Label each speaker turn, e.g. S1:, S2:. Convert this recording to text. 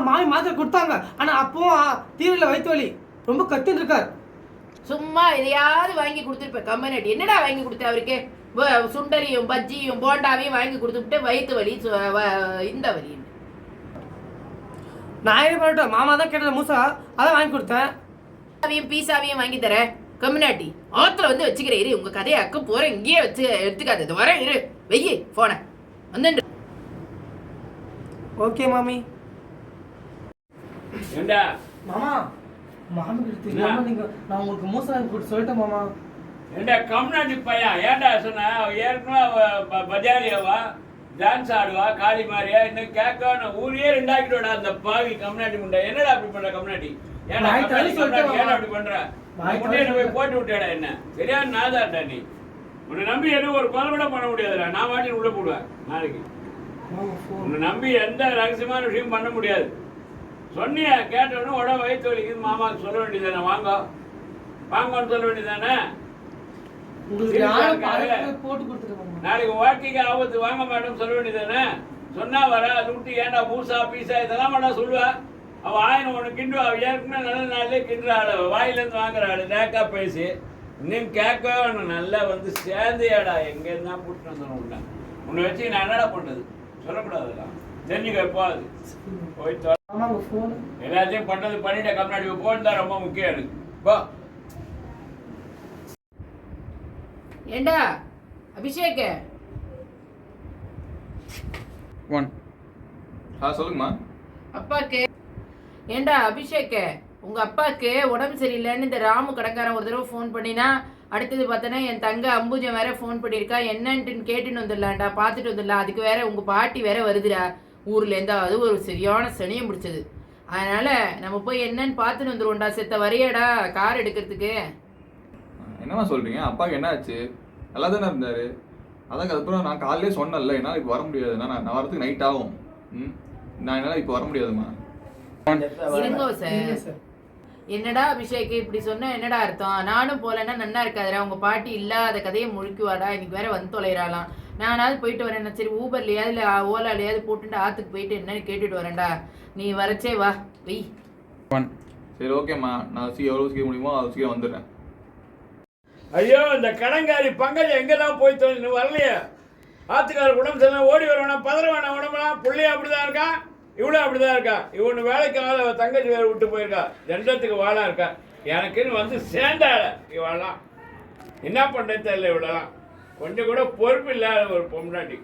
S1: மாமி மாத்திரை கொடுத்தாங்க. ஆனால் அப்பவும் தீவிர வயிற்று வலி ரொம்ப கத்தின்னு இருக்கார்.
S2: சும்மா எதையாவது வாங்கி கொடுத்துருப்பேன். கம்மனட்டி என்னடா வாங்கி கொடுத்த அவருக்கு? சுண்டலியும் பஜ்ஜியும் போண்டாவையும் வாங்கி கொடுத்துட்டு வயிற்று வலி இந்த வலி.
S1: நான் என்ன பண்ணிட்டேன், மாமா தான் கேட்டது மூசா, அதான் வாங்கி கொடுத்தேன்.
S2: பீஸாவையும் வாங்கி தரேன். கம்யூனாட்டி ஆத்துல வந்து வச்சுக்கிற இரு, உங்க கதையை அக்க போறேன், இங்கேயே வச்சு எடுத்துக்காது. வரேன் இரு, வெய்யி போன வந்து.
S1: ஓகே மாமி.
S3: ஏண்டா
S1: மாமா, மாமி தெரியாம நீங்க நான் உங்களுக்கு மூசா வாங்கி கொடுத்து சொல்லிட்டேன் மாமா.
S3: ஏண்டா கம்யூனிட்டி பையன் ஏண்டா சொன்ன? ஏற்கனவே பஜாரியாவா டான்ஸ் ஆடுவா காளி மாதிரியா இன்னும் கேட்க ஊரையே ரெண்டாக்கிட்டோடா அந்த பாவி கம்யூனிட்டி முண்டா. என்னடா அப்படி பண்ற கம்யூனிட்டி? ஏன்னா அப்படி பண்ற? முன்னே போய் போட்டு விட்டேடா. என்ன சரியான நாதாட்டா நீ? உன்னை நம்பி எதுவும் ஒரு கொலை கூட பண்ண முடியாதுடா. நான் வாட்டி உள்ள போடுவேன் நாளைக்கு. உன்னை நம்பி எந்த ரகசியமான விஷயம் பண்ண முடியாது. சொன்னிய கேட்டவொன்னு உடம்பு வயிற்று வலிக்குது மாமாவுக்கு சொல்ல வேண்டியதானே? வாங்க வாங்கன்னு சொல்ல வேண்டியதானே? நாளைக்கு வாழ்க்கைக்கு ஆபத்து வாங்க மேடம் சொல்ல வேண்டியதானே? சொன்னா வர அது விட்டு ஏன்டா பூசா பீசா இதெல்லாம் வேணா சொல்லுவா. அவ ஆயிரம் ஒன்று கிண்டுவா. அவ ஏற்கனவே நல்ல நாள்லேயே கிண்டுற ஆளு, வாயிலேருந்து வாங்குற ஆளு, நேக்கா பேசி இன்னும் கேட்கவே வேணும். நல்லா வந்து சேர்ந்தியாடா எங்க இருந்தா கூட்டிட்டு வந்துடும். உன்னை உன்னை வச்சு நான் என்னடா பண்றது? சொல்லக்கூடாதுலாம் தெரிஞ்சுக்க. எப்போ அது போய் எல்லாத்தையும் பண்றது பண்ணிட்ட கம்னாடி போன் தான் ரொம்ப முக்கியம் எனக்கு. போ.
S2: ஏண்டா அபிஷேக்
S4: சொல்லுங்கம்மா.
S2: அப்பாக்கு ஏண்டா அபிஷேக், உங்க அப்பாவுக்கு உடம்பு சரியில்லைன்னு இந்த ராமு கடைக்காரன் ஒரு தடவை ஃபோன் பண்ணினா, அடுத்தது பார்த்தோன்னா என் தங்க அம்புஜம் வேற ஃபோன் பண்ணியிருக்கா. என்னன்ட்டுன்னு கேட்டுன்னு வந்துடலாம்டா, பார்த்துட்டு வந்துடலாம். அதுக்கு வேற உங்க பாட்டி வேற வருதுடா ஊர்லேருந்து. அது ஒரு சரியான சனியம் பிடிச்சது. அதனால நம்ம போய் என்னன்னு பார்த்துட்டு வந்துடுவோம்டா. செத்த வரையாடா கார் எடுக்கிறதுக்கு.
S4: என்னம்மா சொல்றீங்க? அப்பாவுக்கு என்ன ஆச்சு? நல்லா தானே இருந்தாரு. அதான் அதுக்கப்புறம் நான் காலையிலே சொன்னேன்ல, என்னால் இப்போ வர முடியாதுண்ணா. நான் வரதுக்கு நைட் ஆகும். நான் என்னால் இப்போ வர முடியாதுமா.
S2: இருங்கோ சார். என்னடா அபிஷேக் இப்படி சொன்ன என்னடா அர்த்தம்? நானும் போலன்னா நன்னா இருக்காதுடா. உங்க பாட்டி இல்லாத கதையை முழிக்குவாடா. இன்னைக்கு வேற வந்து தொலைறாளாம். நானாவது போயிட்டு வரேன். சரி ஊபர்லையாவது இல்லை ஓலாலையாவது போட்டுட்டு ஆத்துக்கு போயிட்டு என்னன்னு கேட்டுட்டு வரேன்டா. நீ வரச்சே வா வெய்.
S4: சரி ஓகேம்மா, நான் எவ்வளோ சீக்கிரம் முடியுமோ அவ்வளோ சீக்கிரம் வந்துடுறேன்.
S3: ஐயோ இந்த கடங்காரி பங்கஜம் எங்கெல்லாம் போய் இன்னும் வரலையே? ஆத்துக்கார உடம்பு சரியில்லை, ஓடி வரவேணா, பதற வேணாம். உடம்புலாம் பிள்ளைய அப்படிதான் இருக்கா, இவ்வளோ அப்படிதான் இருக்கா. இவனு வேலைக்கு ஆள தங்கச்சி வேலை விட்டு போயிருக்கா, ஜெண்டத்துக்கு வாழா இருக்கா. எனக்குன்னு வந்து சேர்ந்தாள இவாளாம். என்ன பண்ணுறது தெரியல. இவ்வளோலாம் கொஞ்சம் கூட பொறுப்பு இல்லாத ஒரு பொம்னாட்டி.